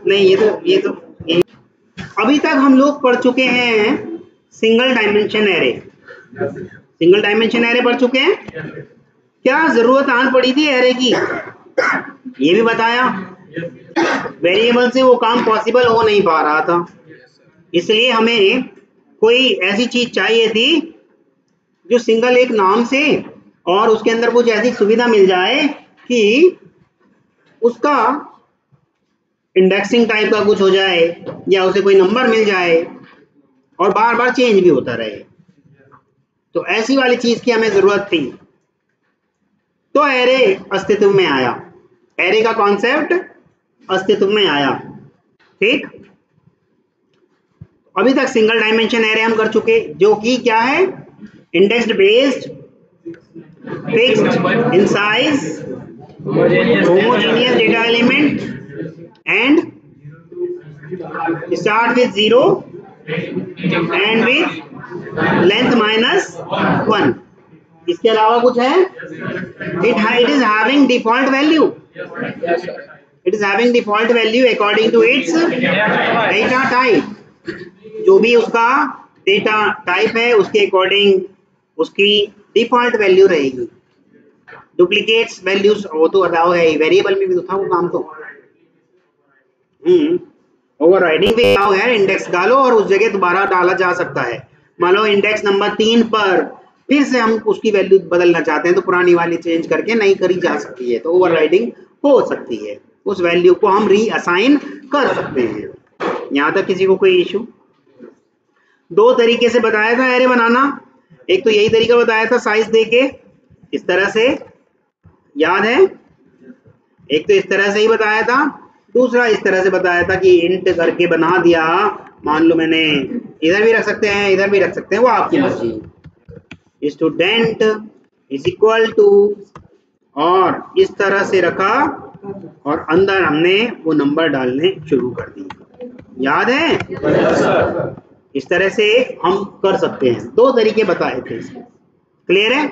नहीं, ये अभी तक हम लोग पढ़ चुके हैं single dimension array. Single dimension array पढ़ चुके हैं। क्या जरूरत आन पड़ी थी एरे की, ये भी बताया। वेरिएबल से वो काम पॉसिबल हो नहीं पा रहा था, इसलिए हमें कोई ऐसी चीज चाहिए थी जो सिंगल एक नाम से और उसके अंदर कुछ ऐसी सुविधा मिल जाए कि उसका इंडेक्सिंग टाइप का कुछ हो जाए या उसे कोई नंबर मिल जाए और बार बार चेंज भी होता रहे। तो ऐसी वाली चीज की हमें जरूरत थी, तो एरे अस्तित्व में आया। एरे का कॉन्सेप्ट अस्तित्व में आया। ठीक, अभी तक सिंगल डायमेंशन एरे हम कर चुके, जो कि क्या है, indexed based, fixed in size, homogeneous data element and start with 0 and with length -1। इसके अलावा कुछ है? It is having default value। It is having default value according to its data type। जो भी उसका डेटा टाइप है उसके according उसकी डिफॉल्ट वैल्यू रहेगी। डुप्लीकेट्स वैल्यूज वो तो अलाउ है, वेरिएबल में भी तो था वो काम। तो ओवरराइडिंग भी अलाउ है। इंडेक्स डालो और उस जगह दोबारा डाला जा सकता है। मान लो इंडेक्स नंबर 3 पर फिर से हम उसकी वैल्यू बदलना चाहते हैं तो पुरानी वाली चेंज करके नई करी जा सकती है, तो ओवरराइडिंग हो सकती है। उस वैल्यू को हम रीअसाइन कर सकते हैं। यहाँ तक किसी को कोई इशू? दो तरीके से बताया था एरे बनाना। एक तो यही तरीका बताया था साइज देके इस तरह से, याद है? एक तो इस तरह से ही बताया था, दूसरा इस तरह से बताया था कि इंट करके बना दिया। मान लो मैंने इधर भी रख सकते हैं, इधर भी रख सकते हैं, वो आपकी मर्जी। स्टूडेंट इज इक्वल टू, और इस तरह से रखा और अंदर हमने वो नंबर डालने शुरू कर दिए। याद है? इस तरह से हम कर सकते हैं। दो तरीके बताए थे इसके। क्लियर है?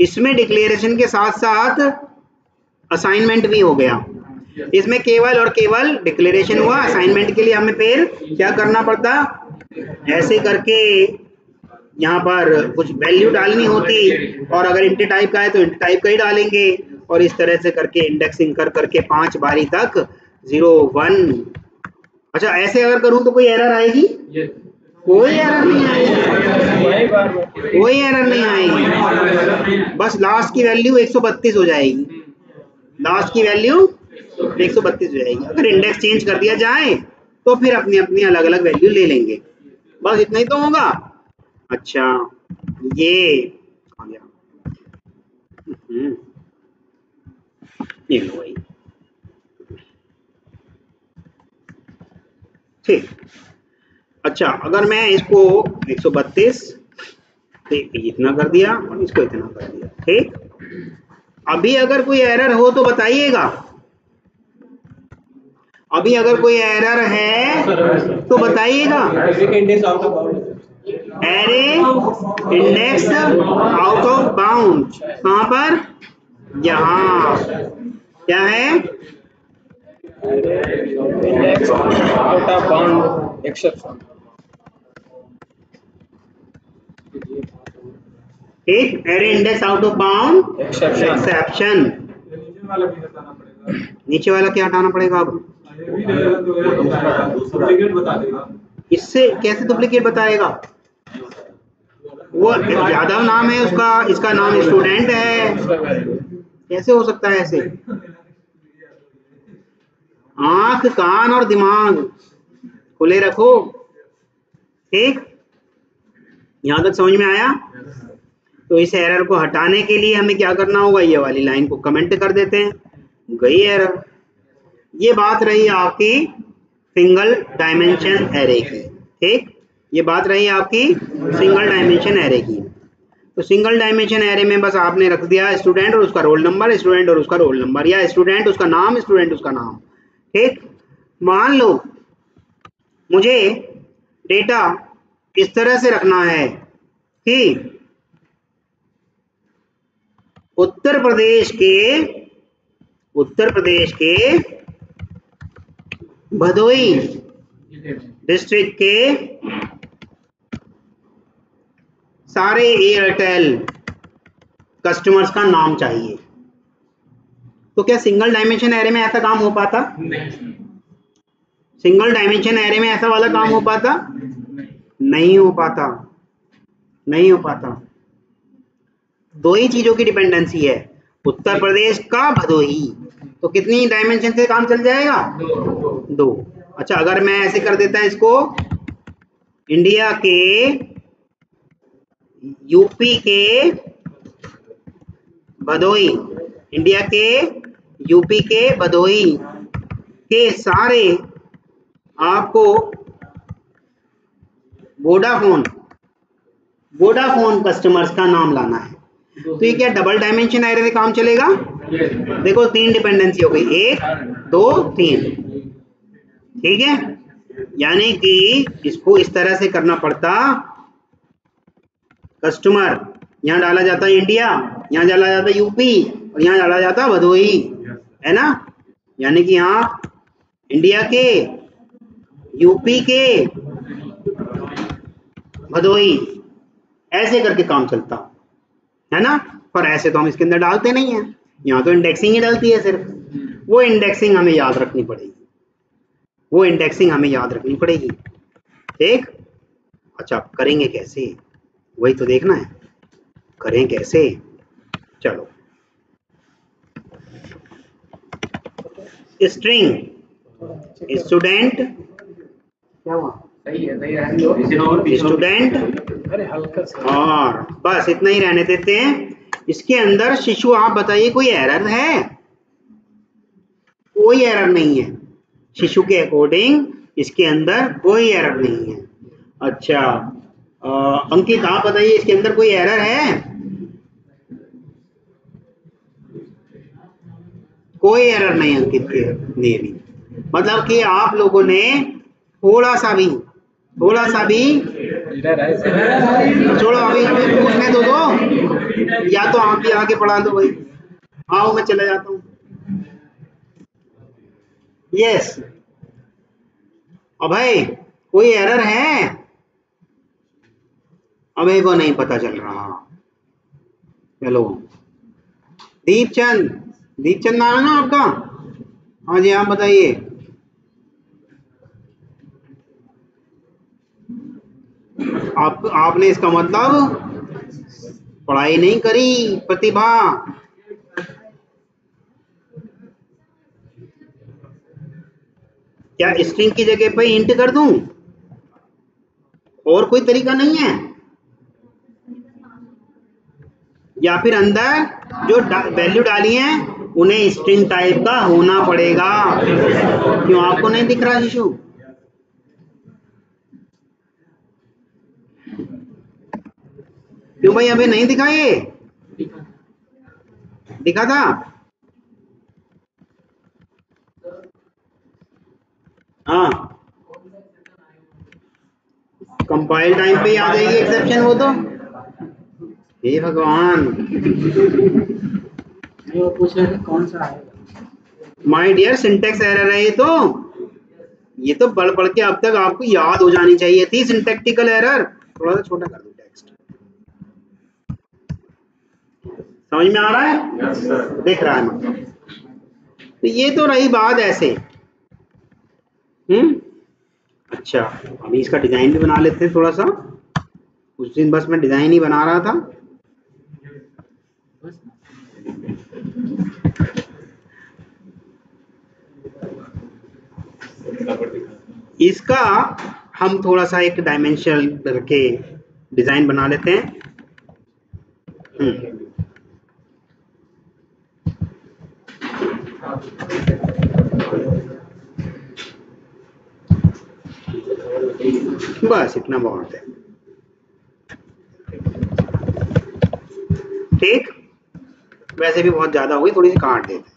इसमें डिक्लेरेशन के साथ साथ असाइनमेंट भी हो गया। इसमें केवल और केवल डिक्लेरेशन हुआ। असाइनमेंट के लिए हमें फिर क्या करना पड़ता, ऐसे करके यहाँ पर कुछ वैल्यू डालनी होती, और अगर इंट टाइप का है तो इंट टाइप का ही डालेंगे, और इस तरह से करके इंडेक्सिंग कर करके 5 बारी तक 0 1। अच्छा, ऐसे अगर करूँ तो कोई एरर आएगी? कोई एरर नहीं आएगी, कोई एरर नहीं आएगी। बस लास्ट की वैल्यू 132 हो जाएगी। लास्ट की वैल्यू 132 हो जाएगी। अगर इंडेक्स चेंज कर दिया जाए तो फिर अपनी अपनी अलग अलग वैल्यू ले लेंगे। बस इतना ही तो होगा। अच्छा, ये आ गया। ये लो भाई, ठीक। अच्छा, अगर मैं इसको 132 इतना कर दिया और इसको इतना कर दिया, ठीक। अभी अगर कोई एरर हो तो बताइएगा। अभी अगर कोई एरर है तो बताइएगा। Array index out of bound, कहां पर? यहाँ। क्या है? Index out of bound exception. ठीक, array index out of bound exception. नीचे वाला क्या हटाना पड़ेगा अब? इससे कैसे डुप्लीकेट बताएगा? वो यादव नाम है उसका, इसका नाम स्टूडेंट है, कैसे हो सकता है ऐसे? आंख, कान और दिमाग खुले रखो। ठीक, यहां तक समझ में आया? तो इस एरर को हटाने के लिए हमें क्या करना होगा? ये वाली लाइन को कमेंट कर देते हैं, गई एरर। ये बात रही आपकी सिंगल डायमेंशन एरे की। ठीक, ये बात रही आपकी सिंगल डायमेंशन एरे की। तो सिंगल डायमेंशन एरे में बस आपने रख दिया स्टूडेंट और उसका रोल नंबर, स्टूडेंट और उसका रोल नंबर, या स्टूडेंट उसका नाम, स्टूडेंट उसका नाम। ठीक, मान लो मुझे डेटा इस तरह से रखना है कि उत्तर प्रदेश के भदोई डिस्ट्रिक्ट के सारे एयरटेल कस्टमर्स का नाम चाहिए। तो क्या सिंगल डायमेंशन एरे में ऐसा काम हो पाता? सिंगल डायमेंशन एरे में ऐसा वाला काम हो पाता? नहीं हो पाता, नहीं हो पाता। दो ही चीजों की डिपेंडेंसी है, उत्तर प्रदेश का भदोही, तो कितनी डायमेंशन से काम चल जाएगा? दो। अच्छा, अगर मैं ऐसे कर देता है इसको, इंडिया के, यूपी के भदोई, इंडिया के यूपी के भदोई के सारे आपको वोडाफोन कस्टमर्स का नाम लाना है, तो ये क्या डबल डायमेंशन एरे में काम चलेगा? देखो 3 डिपेंडेंसी हो गई, 1 2 3, ठीक है। यानी कि इसको इस तरह से करना पड़ता, कस्टमर यहाँ डाला जाता इंडिया, यहाँ डाला जाता यूपी और यहाँ डाला जाता भदोई, है ना। यानी कि यहाँ इंडिया के, यूपी के, भदोई, ऐसे करके काम चलता है ना। पर ऐसे तो हम इसके अंदर डालते नहीं है, यहाँ तो इंडेक्सिंग ही डलती है सिर्फ। वो इंडेक्सिंग हमें याद रखनी पड़ेगी, वो इंडेक्सिंग हमें याद रखनी पड़ेगी, ठीक। अच्छा, करेंगे कैसे, वही तो देखना है, करें कैसे। चलो, स्ट्रिंग स्टूडेंट, क्या हुआ? स्टूडेंट, अरे हल्का सा, और बस इतना ही रहने देते हैं। इसके अंदर शिशु आप बताइए कोई एरर है? कोई एरर नहीं है, शिशु के अकॉर्डिंग इसके अंदर कोई एरर नहीं है। अच्छा, अंकित आप बताइए इसके अंदर कोई एरर है? कोई एरर नहीं अंकित के लिए भी, मतलब कि आप लोगों ने थोड़ा सा भी छोड़ो, अभी पूछने दो, या तो आप भी आगे पढ़ा दो भाई। आओ, मैं चला जाता हूँ। यस, अभय कोई एरर है? अभय को नहीं पता चल रहा। चलो, दीपचंद नाम है ना आपका? हाँ जी, आप बताइए। आपने इसका मतलब पढ़ाई नहीं करी, प्रतिभा। क्या स्ट्रिंग की जगह पे इंट कर दूं? और कोई तरीका नहीं है? या फिर अंदर जो वैल्यू डाली है उन्हें स्ट्रिंग टाइप का होना पड़ेगा? क्यों, आपको नहीं दिख रहा शिशु? क्यों भाई, अभी नहीं दिखा? ये दिखा था? हाँ, कंपाइल टाइम पे आ जाएगी एक्सेप्शन, वो तो। हे भगवान, वो पूछ रहे थे कौन सा आएगा। माय डियर, सिंटेक्स एरर है ये तो बढ़ बढ़ के अब तक आपको याद हो जानी चाहिए थी, सिंटैक्टिकल एरर। थोड़ा सा छोटा कर दो टेक्स्ट, समझ में आ रहा है? दिख रहा है मतलब। तो ये तो रही बात ऐसे। अच्छा, अभी इसका डिजाइन भी बना लेते हैं थोड़ा सा। उस दिन बस मैं डिजाइन ही बना रहा था। इसका हम थोड़ा सा एक डायमेंशन करके डिजाइन बना लेते हैं। बस इतना बहुत है, ठीक। वैसे भी बहुत ज्यादा हुई, थोड़ी सी काट देते हैं।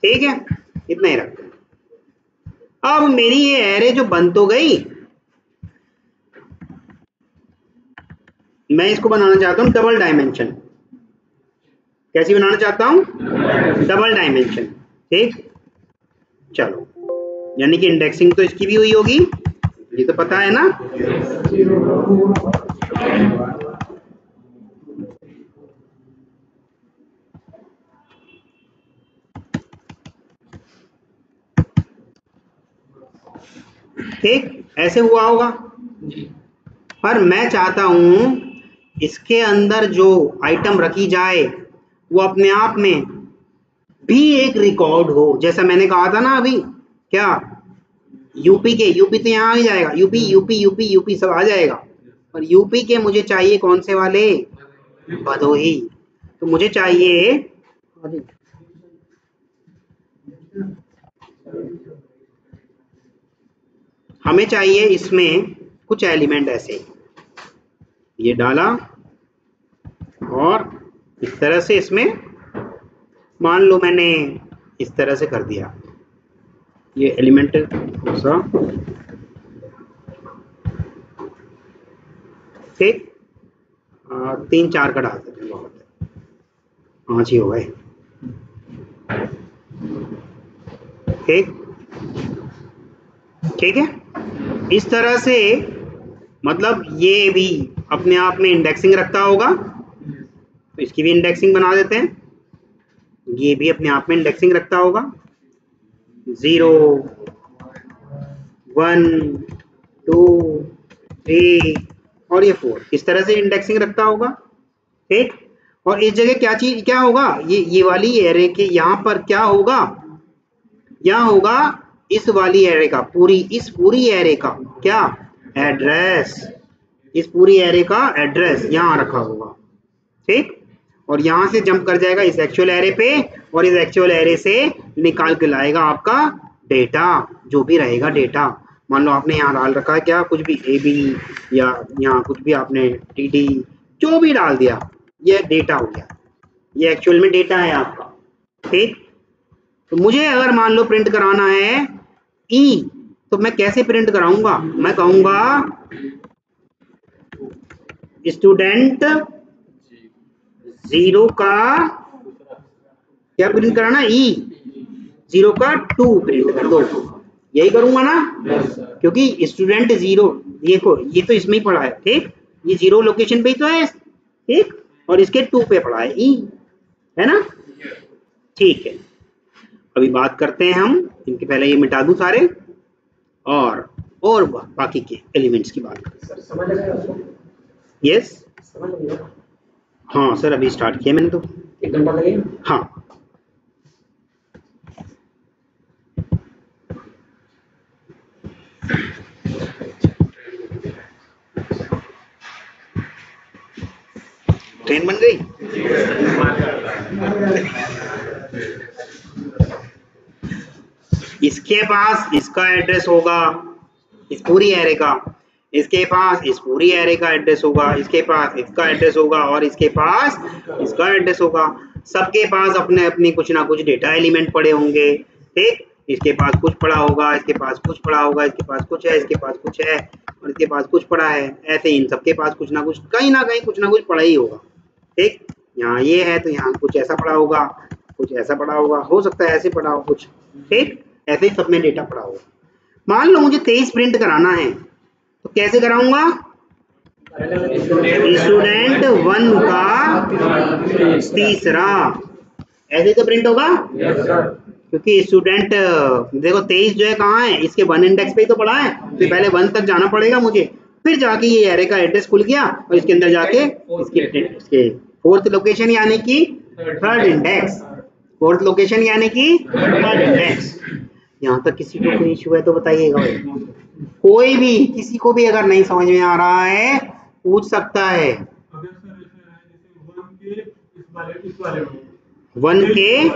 ठीक है, इतना ही रखते हैं। अब मेरी ये एरे जो बन तो गई, मैं इसको बनाना चाहता हूँ डबल डायमेंशन। कैसी बनाना चाहता हूँ? Double dimension. ठीक, चलो, यानी कि इंडेक्सिंग तो इसकी भी हुई होगी, ये तो पता है ना। ठीक, ऐसे हुआ होगा। पर मैं चाहता हूं इसके अंदर जो आइटम रखी जाए वो अपने आप में भी एक रिकॉर्ड हो, जैसा मैंने कहा था ना अभी, क्या यूपी तो यहाँ आ जाएगा, यूपी सब आ जाएगा, पर यूपी के मुझे चाहिए कौन से वाले? भदोही। तो मुझे चाहिए, हमें चाहिए इसमें कुछ एलिमेंट ऐसे, ये डाला और इस तरह से इसमें मान लो मैंने इस तरह से कर दिया, ये एलिमेंट सा, ठीक, 3-4 का डाल देते हैं, बहुत है, 5 ही हो गए। ठीक, ठीक है, इस तरह से मतलब ये भी अपने आप में इंडेक्सिंग रखता होगा, तो इसकी भी इंडेक्सिंग बना देते हैं, ये भी अपने आप में इंडेक्सिंग रखता होगा, 0 1 2 3 और ये 4, इस तरह से इंडेक्सिंग रखता होगा। ठीक, और इस जगह क्या होगा, ये वाली एरे के यहाँ पर क्या होगा, यहाँ होगा इस वाली एरे का, इस पूरी एरे का क्या एड्रेस, इस पूरी एरे का एड्रेस यहाँ रखा होगा। ठीक, और यहाँ से जंप कर जाएगा इस एक्चुअल एरे पे, और इस एक्चुअल एरे से निकाल के लाएगा आपका डेटा, जो भी रहेगा डेटा। मान लो आपने यहाँ डाल रखा है क्या, कुछ भी AB या यहाँ कुछ भी आपने TD जो भी डाल दिया, ये डेटा हो गया, ये एक्चुअल में डेटा है आपका। ठीक, तो मुझे अगर मान लो प्रिंट कराना है E, तो मैं कैसे प्रिंट कराऊंगा? मैं कहूंगा स्टूडेंट 0 का क्या प्रिंट कराना, E 0 का 2 प्रिंट कर दो, यही करूंगा ना, क्योंकि स्टूडेंट 0, देखो ये तो इसमें ही पड़ा है। ठीक, ये 0 लोकेशन पे ही तो है। ठीक, और इसके 2 पे पड़ा है E, है ना। ठीक है, अभी बात करते हैं हम इनके, पहले ये मिटा दूं सारे और बाकी के एलिमेंट्स की बात करते हैं। यस, हाँ सर, अभी स्टार्ट किया मैंने तो 1 घंटा लगेगा। हाँ, ट्रेन बन गई। इसके पास इसका एड्रेस होगा, इस पूरी एरे का, इसके पास इस पूरी एरे का एड्रेस होगा, इसके पास इसका एड्रेस होगा, और इसके पास इसका एड्रेस होगा। सबके पास अपने अपने कुछ ना कुछ डेटा एलिमेंट पड़े होंगे। ठीक, इसके पास कुछ पड़ा होगा, इसके पास कुछ पड़ा होगा, इसके पास कुछ है, इसके पास कुछ है, और इसके पास कुछ पड़ा है। ऐसे इन सबके पास कुछ ना कुछ, कहीं ना कहीं कुछ ना कुछ पड़ा ही होगा। ठीक, यहाँ ये है तो यहाँ कुछ ऐसा पड़ा होगा, कुछ ऐसा पड़ा होगा, हो सकता है ऐसे पड़ा हो कुछ। ठीक, ऐसे ही सब में डेटा पड़ा होगा। मान लो मुझे 23 प्रिंट कराना है, तो कैसे कराऊंगा? स्टूडेंट 1 का तीसरा, ऐसे तो प्रिंट होगा। क्योंकि स्टूडेंट देखो 23 जो है कहाँ है, इसके 1 इंडेक्स पे ही तो पड़ा है, तो पहले 1 तक जाना पड़ेगा मुझे, फिर जाके ये एरे का एड्रेस खुल गया, और इसके अंदर जाके इसके 4th लोकेशन यानी कि 3rd इंडेक्स, 4th लोकेशन यानी कि 3rd इंडेक्स। यहाँ तक किसी को कोई इशू है तो बताइएगा भाई, कोई भी किसी को भी अगर नहीं समझ में आ रहा है पूछ सकता है। 1 के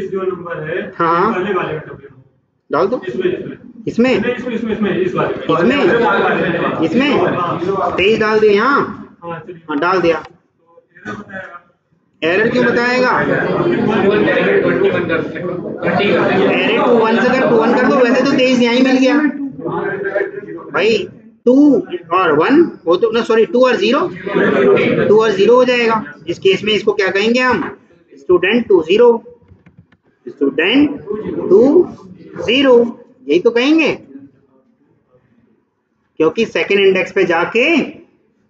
जो नंबर है, हाँ वाले डाल दो, इसमें इसमें 23 डाल दिया यहाँ, हाँ डाल दिया। एरर क्यों बताएगा? एरर 2 1 से कर 2 1 कर दो, वैसे तो 23 यहाँ ही मिल गया भाई। 2 और 1 वो तो ना, सॉरी 2 और 0 हो जाएगा। इस केस में इसको क्या कहेंगे हम? Student to zero, student to zero, यही तो कहेंगे, क्योंकि सेकंड इंडेक्स पे जाके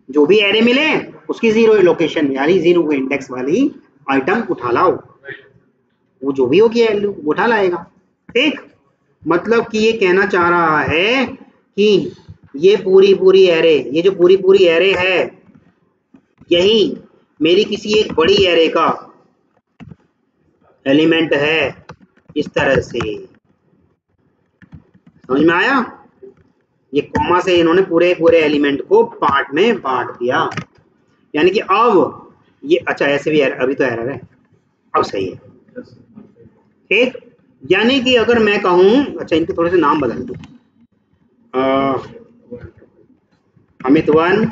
जो भी एरे मिले उसकी जीरो लोकेशन यानी जीरो के इंडेक्स वाली आइटम उठा लाओ, वो जो भी होगी वैल्यू उठा लाएगा। ठीक, मतलब कि ये कहना चाह रहा है कि ये पूरी एरे, ये जो पूरी एरे है, यही मेरी किसी एक बड़ी एरे का एलिमेंट है, इस तरह से। समझ में आया? ये कॉमा से इन्होंने पूरे एलिमेंट को पार्ट में बांट दिया, यानी कि अब ये, अच्छा ऐसे भी एरर, अभी तो एरर है, अब सही है। ठीक, यानी कि अगर मैं कहूं, अच्छा इनके थोड़े से नाम बदल दूं, अमित 1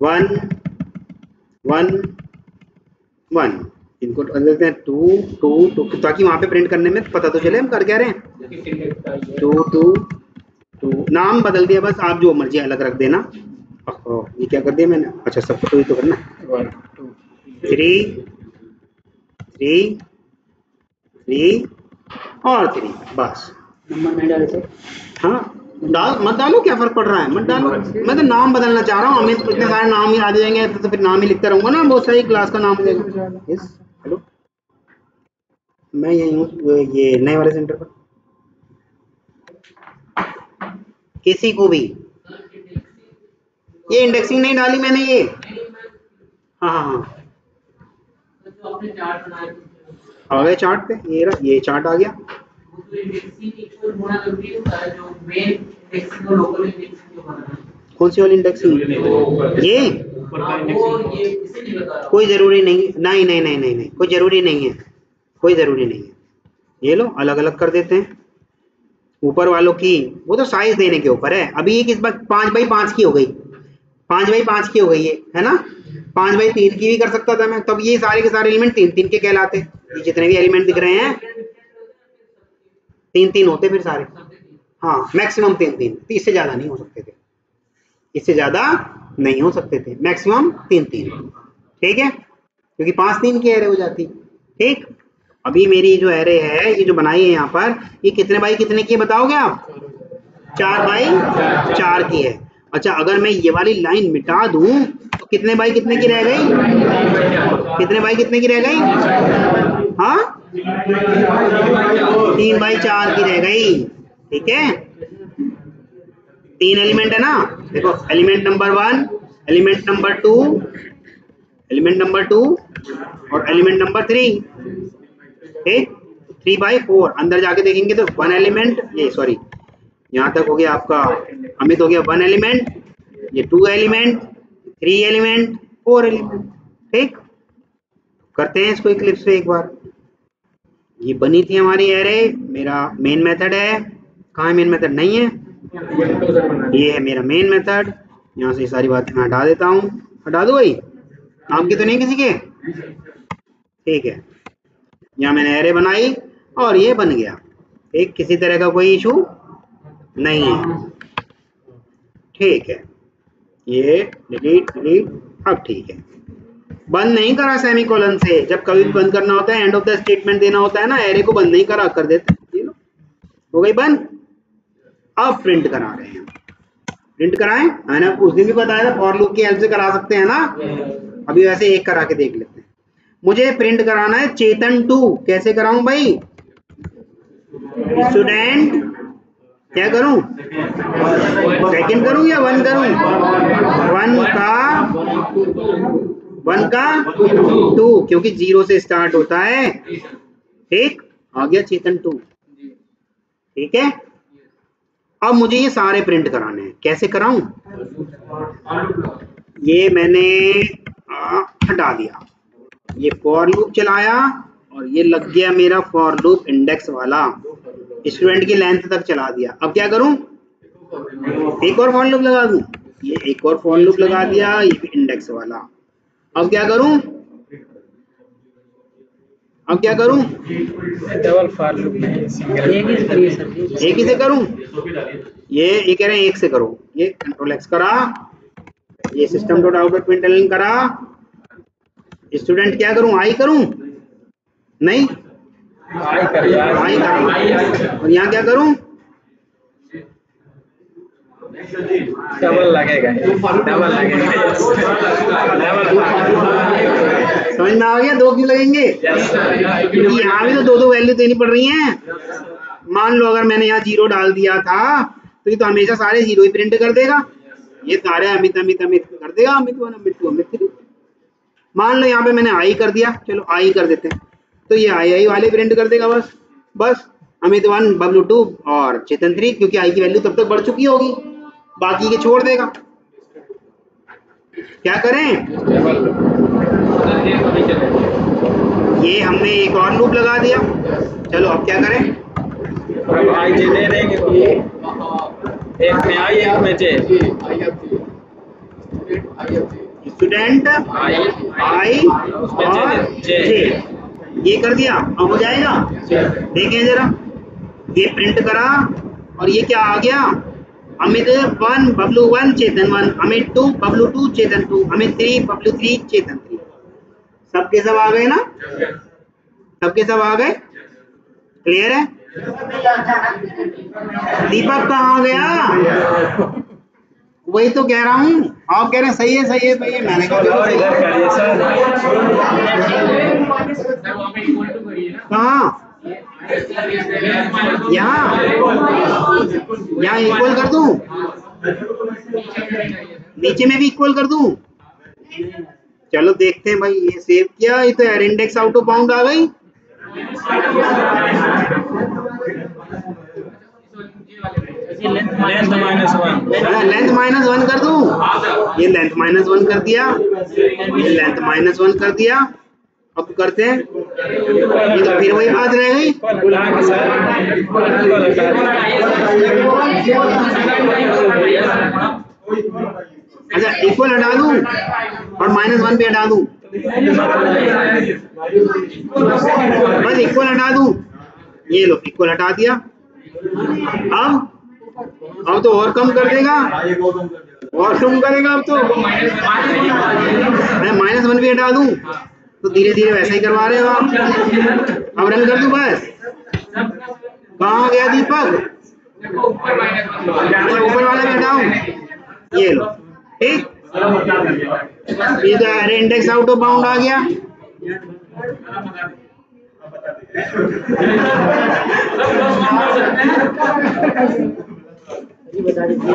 1 1 1, इनको बदल देते हैं 2 2 2, ताकि वहां पे प्रिंट करने में पता तो चले हम कर क्या रहे हैं। 2 2 2, नाम बदल दिया बस, आप जो मर्जी अलग रख देना। ये क्या कर दिया मैंने, अच्छा सबको तो ये तो करना, 1 2 3 3 3 और 3, बस। नंबर नहीं डाले थे। हाँ मत डालो, क्या फर्क पड़ रहा है, मत डालो, मैं तो नाम बदलना चाह रहा हूँ। अमित इतने सारे नाम ही आ जाएंगे तो फिर नाम ही लिखता रहूंगा ना, बहुत सारी क्लास का नाम हो जाएगा। यस हेलो, मैं यही हूँ, ये नए वाले सेंटर पर। किसी को भी ये इंडेक्सिंग नहीं डाली मैंने, ये हाँ हाँ हाँ आ गए चार्ट पे, ये चार्ट आ गया। कौन सी वाली इंडेक्सिंग? ये कोई जरूरी नहीं, नहीं नहीं नहीं नहीं नहीं, कोई जरूरी नहीं है, कोई जरूरी नहीं है। ये लो अलग अलग कर देते हैं ऊपर वालों की, वो तो साइज देने के ऊपर है। अभी ये किस बार 5x5 की हो गई, 5x5 की हो गई है ना, 5x3 की भी कर सकता था मैं, तब ये सारे के सारे एलिमेंट 3-3 के कहलाते। ये जितने भी एलिमेंट दिख रहे हैं 3-3 होते फिर सारे, हाँ मैक्सिमम 3-3, इससे ज्यादा नहीं हो सकते थे, इससे ज्यादा नहीं हो सकते थे, मैक्सिमम 3-3। ठीक है, क्योंकि 5-3 की एरे हो जाती। ठीक, अभी मेरी जो एरे है, ये जो बनाई है यहाँ पर, ये कितने बाई कितने की बताओगे आप? 4x4 की है। अच्छा अगर मैं ये वाली लाइन मिटा दूं तो कितने बाई कितने की रह गई? कितने बाई कितने की रह गई? हाँ 3x4 की रह गई। ठीक है, 3 एलिमेंट है ना, देखो element number 1, element number 2, element number 2 और एलिमेंट नंबर 3। ठीक, 3x4 अंदर जाके देखेंगे तो 1 एलिमेंट, ये सॉरी यहाँ तक हो गया आपका, अमित हो गया 1 एलिमेंट, ये 2 एलिमेंट, 3 एलिमेंट, 4 एलिमेंट। ठीक, करते हैं इसको इक्लिप्स पे एक बार। ये बनी थी हमारी एरे, मेरा मेन मेथड है, कहाँ है मेन मेथड? नहीं है, ये है मेरा मेन मेथड। यहाँ से सारी बातें मैं हटा देता हूँ, हटा दो भाई, नाम की तो नहीं किसी के। ठीक है, यहाँ मैंने एरे बनाई और ये बन गया। ठीक, किसी तरह का कोई इशू नहीं है। ठीक है, ये डिलीट डिलीट, अब ठीक है। बंद नहीं करा सेमीकोलन से, जब कभी भी बंद करना होता है एंड ऑफ द स्टेटमेंट देना होता है ना, एरे को बंद नहीं करा, कर देते। ये लो हो गई बंद। अब प्रिंट करा रहे हैं, प्रिंट कराएं, मैंने आपको उस दिन भी बताया था फॉर लूप की हेल्प से करा सकते हैं ना। अभी वैसे एक करा के देख लेते हैं। मुझे प्रिंट कराना है चेतन 2, कैसे कराऊं भाई? स्टूडेंट क्या करूं, सेकंड करूं या 1 करूं? 1 का 2, क्योंकि 0 से स्टार्ट होता है। ठीक, आ गया चेतन 2। ठीक है, अब मुझे ये सारे प्रिंट कराने हैं, कैसे कराऊं? ये मैंने हटा दिया, ये फॉर लूप चलाया और ये लग गया मेरा फॉर लूप इंडेक्स वाला, स्टूडेंट की लेंथ तक चला दिया। अब क्या करूं? एक और फॉर लूप लगा दूं, ये एक और फॉर लूप लगा दिया, ये भी इंडेक्स वाला। अब क्या करूं? अब क्या करूं? डबल फॉर लूप नहीं, सिंगल एक ही करिए सर, एक ही से करूं? ये कह रहे हैं एक से करो, ये कंट्रोल एक्स करा, ये system dot out dot println करा, स्टूडेंट क्या करूं, आई करूं? नहीं, आई कर यार, आई करूं। और यहाँ क्या करूं? डबल लगेगा, डबल लगेगा, डबल। समझ में आ गया? दो क्यों लगेंगे? क्योंकि यहाँ भी तो दो दो वैल्यू देनी पड़ रही हैं। मान लो अगर मैंने यहाँ 0 डाल दिया था तो ये तो हमेशा सारे 0 ही प्रिंट कर देगा। ये सारे अमित अमित अमित कर देगा, अमित 1 अमित 2 अमित 3। मान लो यहाँ पे मैंने आई कर दिया, चलो आई कर देते हैं, तो ये आई वाले प्रिंट कर देगा बस। बस अमित 1 बबलू 2 और चेतन 3, क्योंकि आई की वैल्यू तब तक बढ़ चुकी होगी, बाकी के छोड़ देगा। क्या करें? ये हमने एक और लूप लगा दिया। चलो अब क्या करें? अब आई जे दे देंगे तो एक में आई, एक में जे। स्टूडेंट आई और जे, ये कर दिया, अब हो जाएगा। देखें जरा, ये प्रिंट करा और ये क्या आ गया? अमित 1 बबलू 1 चेतन 1, अमित 2 बबलू 2 चेतन 2, अमित 3 बबलू 3 चेतन 3। सबके सब आ गए ना? सबके सब आ गए? क्लियर है? दीपक कहाँ गया? वही तो कह रहा हूँ, आप कह रहे हैं सही है सही है सही है, मैंने कहा इधर करिए सर। कहाँ? यहाँ यहाँ इक्वल कर दूं? नीचे में भी इक्वल कर दूं? चलो देखते हैं भाई। ये सेव किया, ये तो error index out of bound आ गई। लेंथ -1, लेंथ -1 कर दूं? ये लेंथ -1 कर दिया, ये लेंथ -1 कर दिया। अब करते हैं, ये तो फिर वही बात रह गई। अच्छा इक्वल हटा दूं और -1 भी हटा दूं? बस इक्वल हटा दूं? ये लो इक्वल हटा दिया। अब तो और कम कर देगा, और कम करेगा। अब तो मैं -1 भी हटा दूं तो धीरे धीरे वैसे ही करवा रहे हो आप। अब रन कर दूं बस? कहाँ गया दीपक? ऊपर वाला भी हटाऊं? ये लो, ठीक। ये तो error index out of bound आ गया।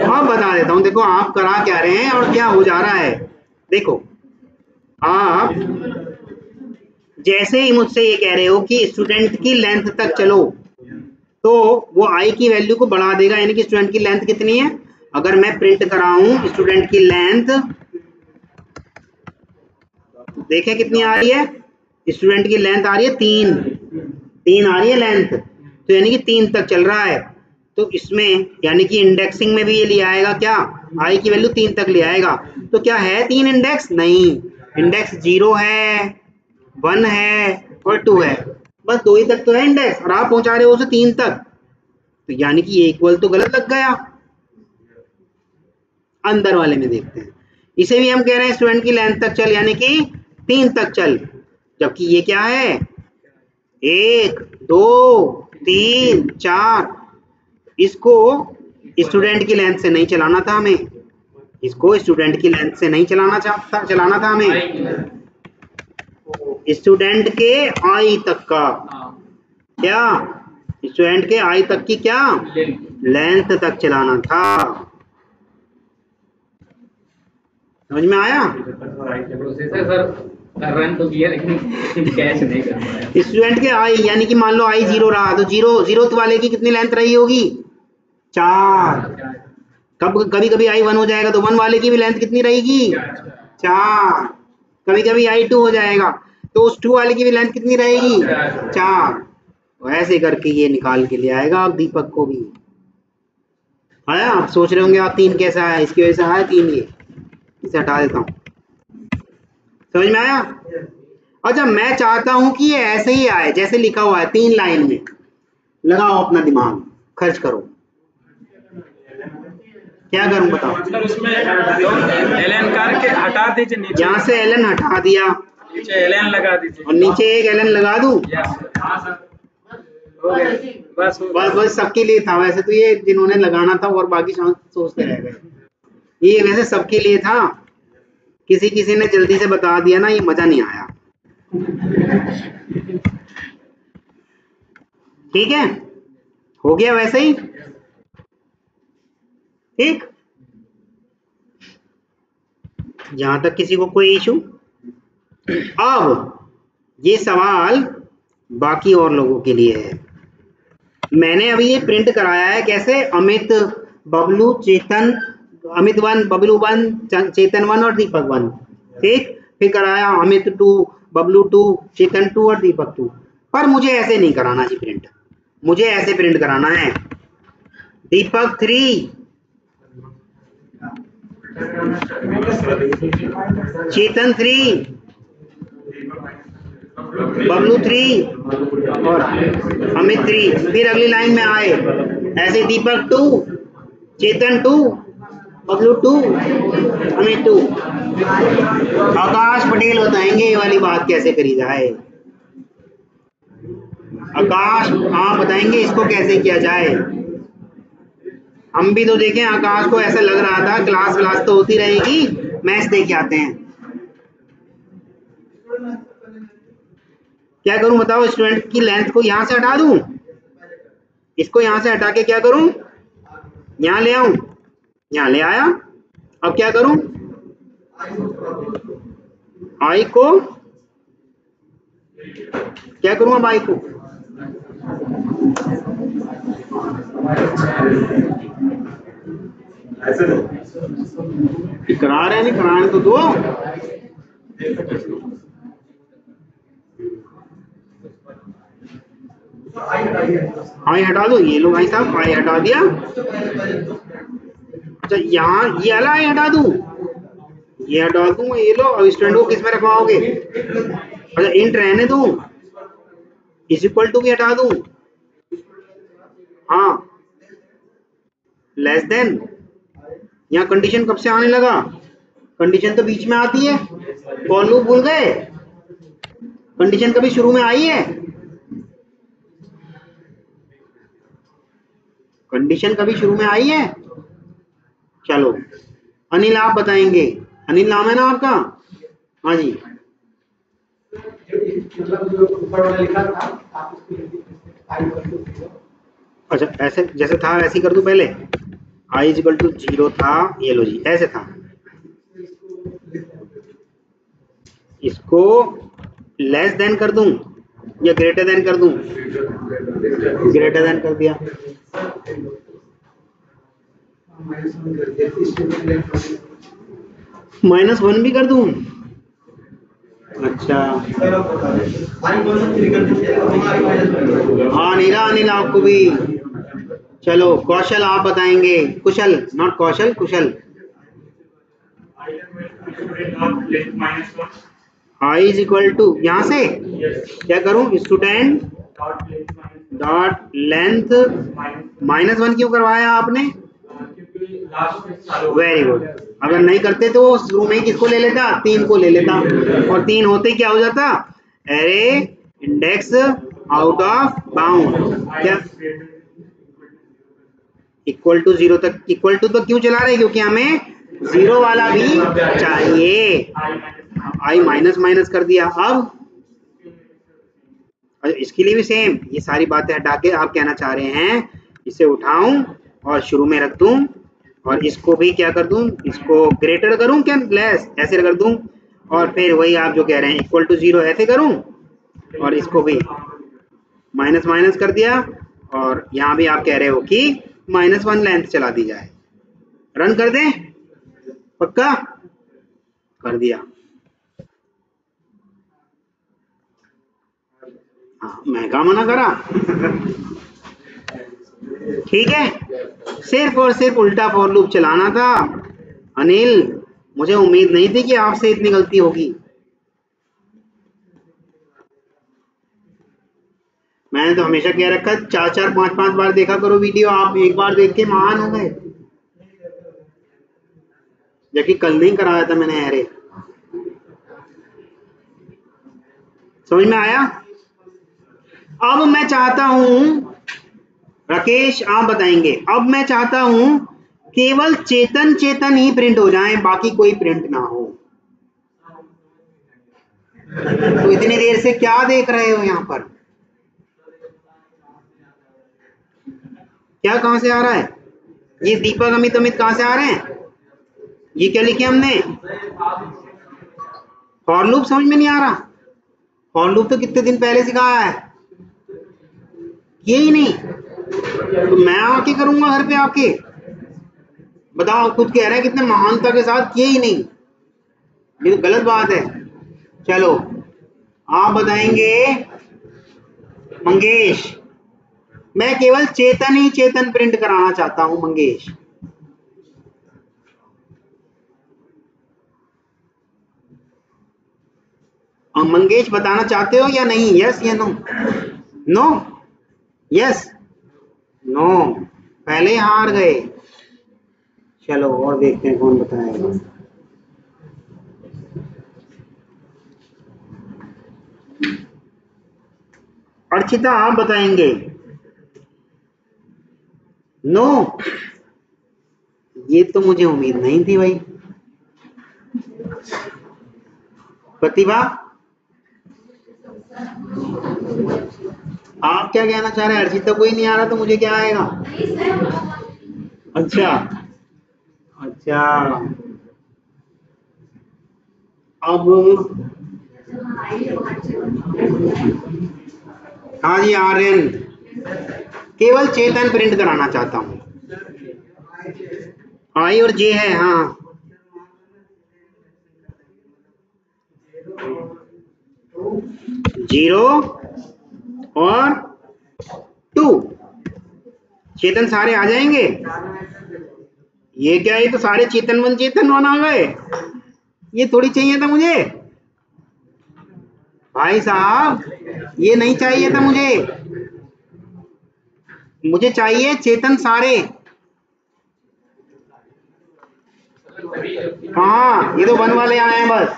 हाँ बता देता हूँ। देखो आप करा क्या रहे हैं और क्या हो जा रहा है। देखो आप जैसे ही मुझसे ये कह रहे हो कि स्टूडेंट की लेंथ तक चलो, तो वो आई की वैल्यू को बढ़ा देगा। यानी कि स्टूडेंट की लेंथ कितनी है? अगर मैं प्रिंट कराऊं स्टूडेंट की लेंथ, देखें कितनी आ रही है? स्टूडेंट की लेंथ आ रही है 3 आ रही है लेंथ, तो यानी कि 3 तक चल रहा है। तो इसमें यानी कि इंडेक्सिंग में भी ये ले आएगा क्या? आई की वैल्यू 3 तक ले आएगा। तो क्या है 3 इंडेक्स? नहीं, इंडेक्स 0 है, 1 है और 2 है। बस 2 ही तक तो है इंडेक्स, और आप पहुंचा रहे हो उसे 3 तक, तो यानी कि ये इक्वल तो गलत लग गया। अंदर वाले में देखते हैं, इसे भी हम कह रहे हैं स्टूडेंट की लेंथ तक चल, यानी कि 3 तक चल, जबकि ये क्या है? 1 2 3 4। इसको स्टूडेंट की लेंथ से नहीं चलाना था हमें, इसको स्टूडेंट की लेंथ से नहीं चलाना था हमें, स्टूडेंट के आई तक का क्या? स्टूडेंट के आई तक की क्या? लेंथ तक चलाना था। समझ में आया? रन तो किया लेकिन कैच नहीं कर पाया। स्टूडेंट के आई, यानी कि मान लो आई 0 रहा तो जीरोथ वाले की कितनी लेंथ रही होगी? 4। कभी कभी आई 1 हो जाएगा तो 1 वाले की भी लेंथ कितनी रहेगी? 4। कभी कभी आई 2 हो जाएगा तो उस 2 वाले की भी लेंथ कितनी रहेगी? 4। तो ऐसे करके ये निकाल के ले आएगा आप दीपक को भी। आया? आप सोच रहे होंगे आप 3 कैसा है, इसकी वजह से आया 3। ये इसे हटा देता हूँ। समझ में आया? अच्छा मैं चाहता हूं कि ये ऐसे ही आए जैसे लिखा हुआ है 3 लाइन में। लगाओ अपना दिमाग, खर्च करो। क्या करूं बताओ? सर उसमें ln करके हटा दीजिए नीचे। यहाँ से ln हटा दिया, नीचे एलएन लगा दीजिए और नीचे एक एलन लगा दूं। यस हाँ सर। हो गया बस हो बस गया। बस सबके लिए था वैसे तो, ये जिन्होंने लगाना था और बाकी सोचते रह गए। ये वैसे सबके लिए था, किसी किसी ने जल्दी से बता दिया ना, ये मजा नहीं आया। ठीक है, हो गया वैसे ही। ठीक, जहां तक किसी को कोई इशू। अब ये सवाल बाकी और लोगों के लिए है। मैंने अभी ये प्रिंट कराया है कैसे, अमित, बबलू, चेतन, अमित 1, बबलू 1, चेतन 1 और दीपक 1। ठीक, फिर कराया अमित 2, बबलू 2, चेतन 2 और दीपक 2। पर मुझे ऐसे नहीं कराना जी प्रिंट, मुझे ऐसे प्रिंट कराना है। दीपक 3, चेतन 3, बबलू 3 और अमित 3। फिर अगली लाइन में आए ऐसे, दीपक 2, चेतन 2, बबलू 2, अमित 2। आकाश पटेल बताएंगे ये वाली बात कैसे करी जाए। आकाश आप बताएंगे इसको कैसे किया जाए। हम भी तो देखें, आकाश को ऐसा लग रहा था क्लास तो होती रहेगी, मैच देख के आते हैं। क्या करूं बताओ, स्टूडेंट की लेंथ को यहां से हटा दूं, इसको यहां से हटा के क्या करूं, यहां ले आऊं, यहां ले आया। अब क्या करूं, आई को क्या करूं, अब आई को इकरार है, नहीं कराने तो दो। आई हटा दो, ये लो भाई साहब, आई हटा दिया। अच्छा यहाँ ये वाला आई हटा दूं, ये हटा दूं, ये लो। अब स्टूडेंट को किस में रखवाओगे, अच्छा इंट रहने दूं, इज इक्वल टू भी हटा दूं, हाँ लेस देन। यहाँ कंडीशन कब से आने लगा, कंडीशन तो बीच में आती है, कौन लोग भूल गए, कंडीशन कभी शुरू में आई है, कंडीशन कभी शुरू में आई है। चलो अनिल आप बताएंगे, अनिल नाम है ना आपका, हाँ जी। अच्छा ऐसे जैसे था वैसे ही कर दूं, पहले आई इज इक्वल टू 0 था, ये लो जी ऐसे था, इसको लेस देन कर दूं या ग्रेटर देन कर दूं, ग्रेटर देन कर दिया। -1 भी कर दूं, अच्छा हाँ नीला अनिल आपको भी। चलो कौशल आप बताएंगे, Kushal not Kaushal, Kushal. I is equal to यहाँ से क्या करूं, स्टूडेंट डॉट लेंथ -1 क्यों करवाया आपने, वेरी गुड। अगर नहीं करते तो शुरू में ही किसको ले लेता, 3 को ले लेता, और 3 होते क्या हो जाता, array index out of bound. क्या इक्वल टू 0 तक, इक्वल टू तो क्यों चला रहे, क्योंकि हमें 0 वाला भी चाहिए। आई माइनस कर दिया। अब इसके लिए भी सेम, ये सारी बातें हटा के आप कहना चाह रहे हैं इसे उठाऊं और शुरू में रख दूं, और इसको भी क्या कर दूं, इसको ग्रेटर करूं क्या लेस, ऐसे कर दूं, और फिर वही आप जो कह रहे हैं इक्वल टू 0 ऐसे करूं, और इसको भी माइनस कर दिया, और यहाँ भी आप कह रहे हो कि -1 लेंथ चला दी जाए। रन कर दें, पक्का कर दिया। हाँ मैं कहा मना करा। ठीक है, सिर्फ और सिर्फ उल्टा फॉर लूप चलाना था। अनिल मुझे उम्मीद नहीं थी कि आपसे इतनी गलती होगी। मैंने तो हमेशा कह रखा 4-4 5-5 बार देखा करो वीडियो, आप एक बार देख के महान हो गए, जबकि कल नहीं कराया था मैंने। अरे समझ में आया? अब मैं चाहता हूं, राकेश आप बताएंगे, अब मैं चाहता हूं केवल चेतन चेतन ही प्रिंट हो जाएं, बाकी कोई प्रिंट ना हो। तो इतनी देर से क्या देख रहे हो यहाँ पर? क्या कहां से आ रहा है? ये दीपक अमित अमित कहां से आ रहे हैं? ये क्या लिखे हमने? फॉर लूप समझ में नहीं आ रहा? फॉर लूप तो कितने दिन पहले सिखाया है, ये ही नहीं तो मैं आके करूंगा घर पे आके? बताओ, खुद कह रहे हैं कितने महानता के साथ, किए ही नहीं, ये तो गलत बात है। चलो आप बताएंगे मंगेश, मैं केवल चेतन ही चेतन प्रिंट कराना चाहता हूं मंगेश। मंगेश बताना चाहते हो या नहीं? यस या नो? नो, यस, नो, पहले हार गए। चलो और देखते हैं कौन बताएगा। अर्चिता आप बताएंगे? नो, ये तो मुझे उम्मीद नहीं थी भाई। प्रतिभा आप क्या कहना चाह रहे हैं? अर्चिता कोई नहीं आ रहा तो मुझे क्या आएगा? अच्छा अच्छा, अब हाँ जी आर्यन, केवल चेतन प्रिंट कराना चाहता हूँ। आई और जे है, हाँ जीरो और 2 चेतन सारे आ जाएंगे। ये क्या है, तो सारे चेतन 1 चेतन 1 आ गए। ये थोड़ी चाहिए था मुझे भाई साहब, ये नहीं चाहिए था मुझे। मुझे चाहिए चेतन सारे। हाँ, ये तो 1 वाले आए हैं बस,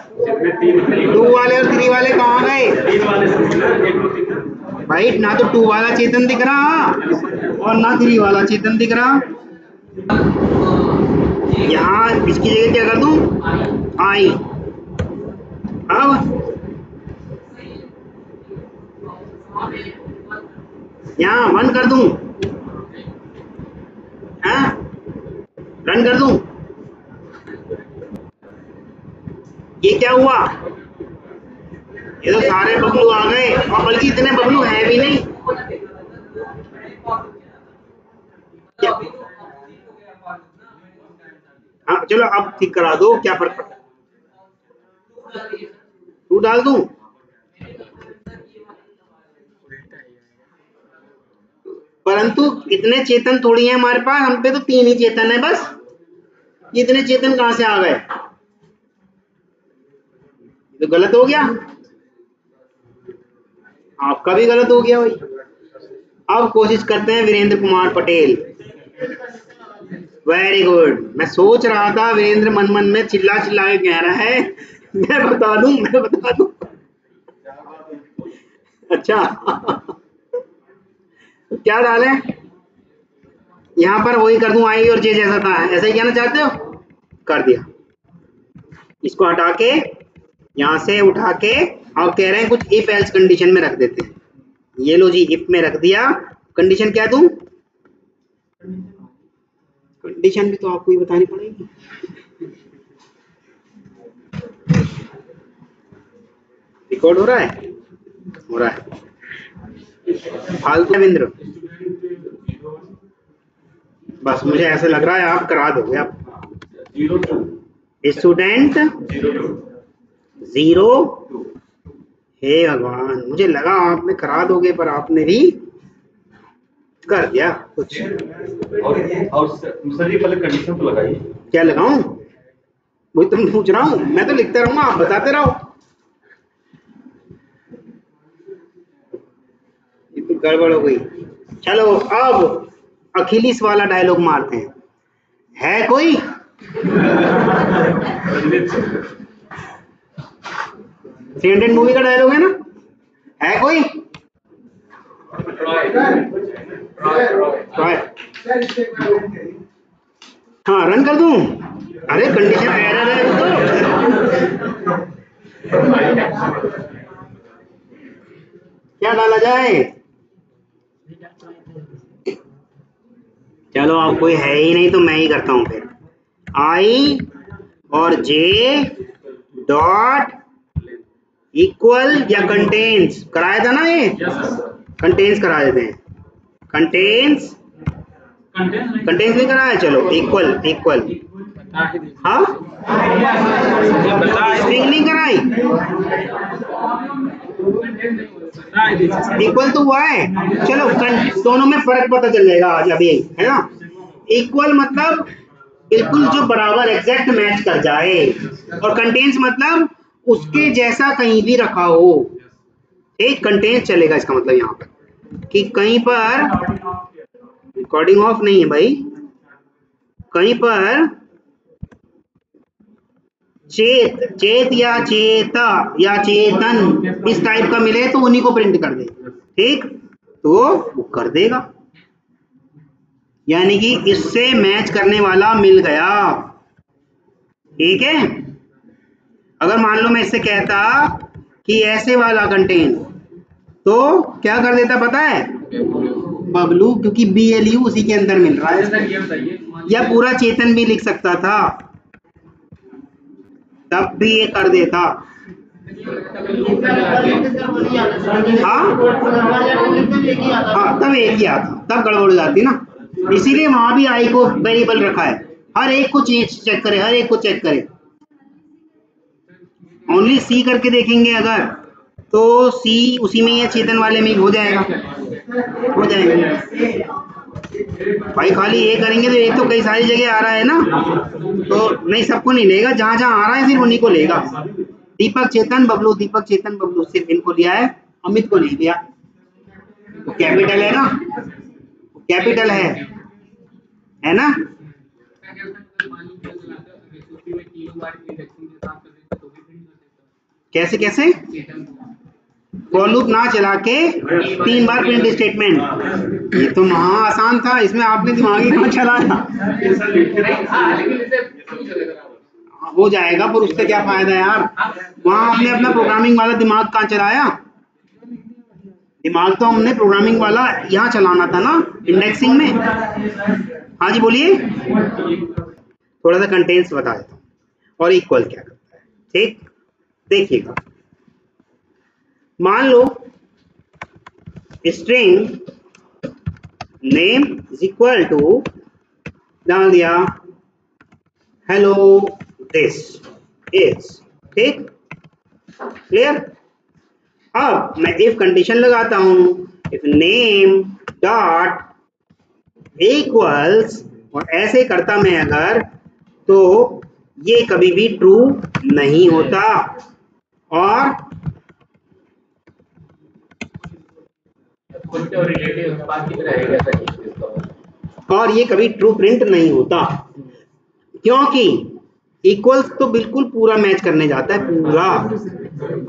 2 वाले और 3 वाले कहाँ गए भाई? ना तो 2 वाला चेतन दिख रहा और ना 3 वाला चेतन दिख रहा। यहाँ इसकी जगह क्या कर दूं? आई। अब यहाँ 1 कर दूं, हाँ रन कर दूं। ये क्या हुआ? ये तो सारे बबलू आ गए, और बल्कि इतने बबलू हैं भी नहीं। क्या? हाँ चलो अब ठीक करा दो, क्या फर्क पड़ता है? 2 डाल दूं? परंतु इतने चेतन थोड़ी है हमारे पास, हम पे तो 3 ही चेतन है बस। इतने चेतन कहां से आ गए? तो गलत हो गया, आपका भी गलत हो गया भाई। अब कोशिश करते हैं वीरेंद्र कुमार पटेल। Very good. मैं सोच रहा था वीरेंद्र मन मन में चिल्ला चिल्ला के कह रहा है मैं बता दूं, मैं बता दूं। अच्छा क्या डालें यहाँ पर? वही कर दूं, आई और जे जैसा था, ऐसा ही कहना चाहते हो? कर दिया। इसको हटा के यहाँ से उठा के, और कह रहे हैं कुछ इफ एल्स कंडीशन में रख देते हैं। ये लो जी, इफ में रख दिया। कंडीशन क्या दूं? कंडीशन भी तो आपको ही बतानी पड़ेगी। रिकॉर्ड हो रहा है? हो रहा है। फालतू रविंद्र, बस मुझे ऐसा लग रहा है आप करा दोगे। आप स्टूडेंट 0, हे भगवान, मुझे लगा आपने करा दोगे, पर आपने भी कर दिया कुछ। और सर ये पहले कंडीशन तो लगाइए। क्या लगाऊं? वही तो मैं पूछ रहा हूँ, मैं तो लिखता रहूंगा, आप बताते रहो। ये तो गड़बड़ हो गई। चलो अब अखिलेश वाला डायलॉग मारते हैं। है कोई? 300 मूवी का डायलॉग है ना? है कोई? हाँ रन कर दूं? अरे कंडीशन एरर है वो तो। क्या डाला जाए? चलो अब कोई है ही नहीं तो मैं ही करता हूँ फिर। आई और जे डॉट इक्वल या कंटेन्स कराया था ना ये? कंटेन्स करा देते हैं। कंटेन्स भी कराया, चलो इक्वल इक्वल। हाँ स्ट्रिंग नहीं कराई, इक्वल तो हुआ है। चलो दोनों में फर्क पता चल जाएगा आज अभी, है ना? इक्वल मतलब बिल्कुल जो बराबर एग्जैक्ट मैच कर जाए, और कंटेन्स मतलब उसके जैसा कहीं भी रखा हो। एक कंटेन्स चलेगा इसका मतलब यहाँ पर कि कहीं पर रिकॉर्डिंग ऑफ नहीं है भाई, कहीं पर चेत या चेता या चेतन इस टाइप का मिले तो उन्हीं को प्रिंट कर दे। ठीक, तो वो कर देगा, यानी कि इससे मैच करने वाला मिल गया। ठीक है, अगर मान लो मैं इससे कहता कि ऐसे वाला कंटेन, तो क्या कर देता पता है? बबलू, क्योंकि BLU उसी के अंदर मिल रहा है। या पूरा चेतन भी लिख सकता था, तब भी ये कर देता। हाँ तब एक ही आता, तब गड़बड़ हो जाती ना। इसीलिए वहां भी आई को वेरिएबल रखा है, हर एक को चेक करे, हर एक को चेक करे। ओनली सी करके देखेंगे अगर, तो सी उसी में या चेतन वाले में हो जाएगा, हो जाएगा भाई। खाली ये करेंगे तो एक तो कई सारी जगह आ रहा है ना, तो नहीं सबको नहीं लेगा, जहां जहां आ रहा है सिर्फ उन्हीं को लेगा। दीपक चेतन बबलू, दीपक चेतन बबलू, सिर्फ इनको लिया है, अमित को नहीं लिया। तो कैपिटल है ना, कैपिटल है ना? कैसे कैसे? फॉर लूप ना चला के 3 बार प्रिंट स्टेटमेंट, ये तो महा आसान था, इसमें आपने दिमाग ही कहाँ चलाया? हो जाएगा, पर उससे क्या फायदा यार? वहां आपने अपना प्रोग्रामिंग वाला दिमाग कहाँ चलाया? दिमाग तो हमने प्रोग्रामिंग वाला यहाँ चलाना था ना, इंडेक्सिंग में। हाँ जी बोलिए। थोड़ा सा कंटेंट्स बता देता हूँ और इक्वल क्या करता है। ठीक, देखिएगा, मान लो string name is equal to, डाल दिया हेलो दिस इज। ठीक, क्लियर? अब मैं इफ कंडीशन लगाता हूं, इफ नेम डॉट इक्वल्स, और ऐसे करता मैं अगर, तो ये कभी भी ट्रू नहीं होता, और ये कभी ट्रू प्रिंट नहीं होता, क्योंकि इक्वल्स तो बिल्कुल पूरा मैच करने जाता है, पूरा।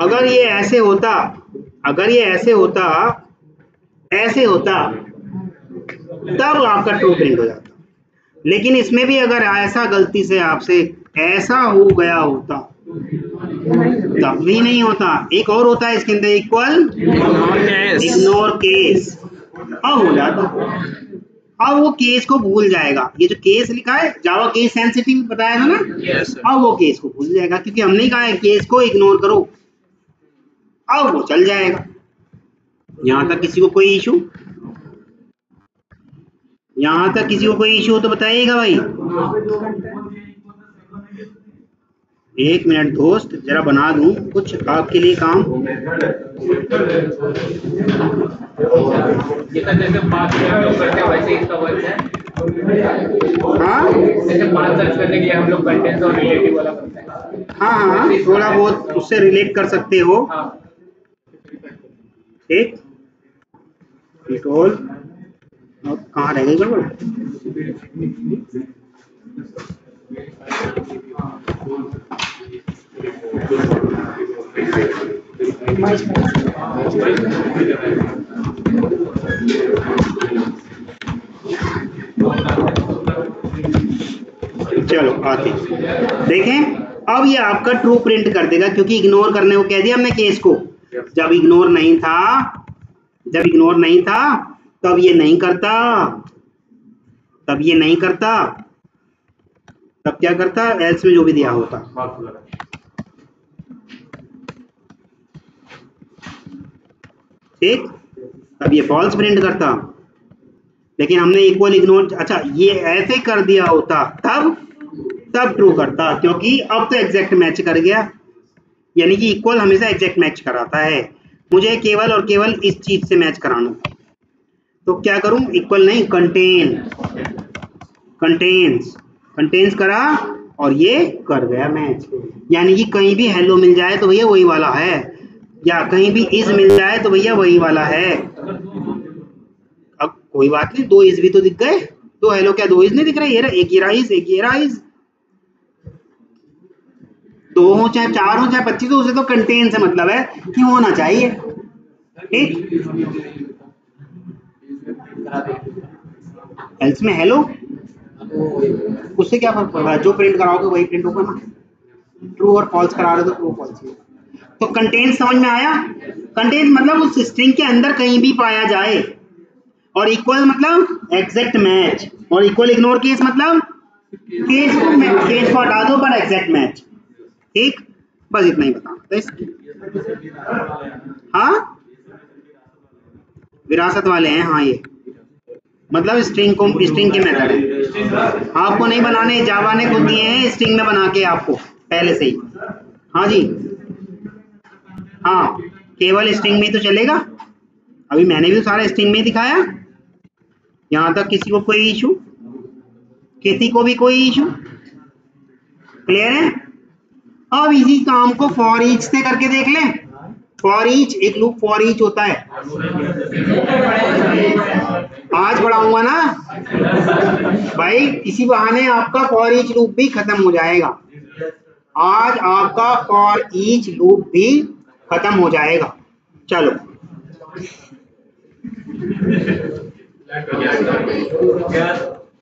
अगर ये ऐसे होता, अगर ये ऐसे होता, ऐसे होता, तब आपका ट्रू प्रिंट हो जाता। लेकिन इसमें भी अगर ऐसा गलती से आपसे ऐसा हो गया होता, तब भी नहीं होता। एक और होता है इसके अंदर, इक्वल इग्नोर केस, अब हो जाता। अब वो केस को भूल जाएगा, ये जो केस लिखा है जावा केस सेंसिटिव बताया था ना, अब वो केस को भूल जाएगा, क्योंकि हमने कहा है केस को इग्नोर करो, अब वो चल जाएगा। यहां तक किसी को कोई इशू? यहां तक किसी को कोई इशू हो तो बताइएगा भाई। 1 मिनट दोस्त, जरा बना दूं कुछ आपके लिए काम। हाँ हाँ, थोड़ा बहुत उससे रिलेट कर सकते हो। ठीक, कहाँ रह गई गड़बड़? चलो आते देखें। अब ये आपका ट्रू प्रिंट कर देगा क्योंकि इग्नोर करने को कह दिया हमने केस को। जब इग्नोर नहीं था तब ये नहीं करता, तब क्या करता, एल्स में जो भी दिया होता। ठीक, तब ये फॉल्स प्रिंट करता। लेकिन हमने इक्वल इग्नोर, अच्छा ये ऐसे कर दिया होता तब ट्रू करता, क्योंकि अब तो एग्जैक्ट मैच कर गया। यानी कि इक्वल हमेशा एग्जैक्ट मैच कराता है। मुझे केवल और केवल इस चीज से मैच कराना, तो क्या करूं, इक्वल नहीं कंटेन्स करा और ये कर गया मैच। यानी कि कहीं भी हेलो मिल जाए तो भैया वही वाला है, या कहीं भी इज मिल जाए तो भैया वही वाला है। अब कोई बात नहीं, 2 इज भी तो दिख गए, 2 हेलो क्या 2 इज नहीं दिख रहे? ये एक ये राइज, एक ये राइज, 2 हो चाहे 4 हो चाहे 25 हो, उसे तो कंटेन से मतलब है कि होना चाहिए। ठीक, एल्स में हेलो, उससे क्या फर्क पड़ रहा है? जो प्रिंट कराओगे वही प्रिंट होगा ना। ट्रू और फॉल्स करा रहे हो तो ट्रू फॉल्स। तो कंटेन समझ में आया? कंटेन मतलब उस स्ट्रिंग के अंदर कहीं भी पाया जाए, और इक्वल मतलब एग्जैक्ट मैच, और इक्वल इग्नोर केस मतलब केस को हटा दो पर एग्जैक्ट मैच। ठीक, बस इतना ही बताना। हाँ, विरासत वाले हैं। हाँ, ये मतलब स्ट्रिंग के मेथड है, आपको नहीं बनाने, जावा ने खुद दिए हैं स्ट्रिंग में बना के आपको पहले से ही। हाँ जी, हाँ, केवल स्ट्रिंग में तो चलेगा। अभी मैंने भी सारा स्ट्रिंग में दिखाया। यहां तक किसी को कोई इशू? क्लियर है? अब इसी काम को फॉर ईच से करके देख लें। फॉर ईच, एक लूप फॉर ईच होता है। आज पढ़ाऊंगा ना भाई, इसी बहाने आपका फॉर ईच लूप भी खत्म हो जाएगा। आज आपका फॉर ईच लूप भी खत्म हो जाएगा। चलो,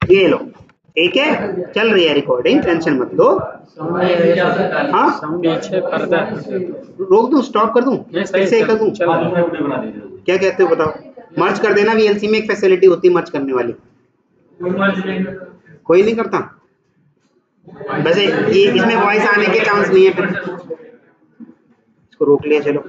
ये लो, ठीक है, चल रही है रिकॉर्डिंग, टेंशन मत लो। हाँ, रोक दूं, स्टॉप कर दूं, कैसे कर दूं? क्या कहते हो बताओ? मर्ज कर देना। वीएलसी में एक फैसिलिटी होती है मर्ज करने वाली, कोई नहीं करता। वैसे ये इसमें वॉइस आने के चांस नहीं है, इसको रोक लिया। चलो।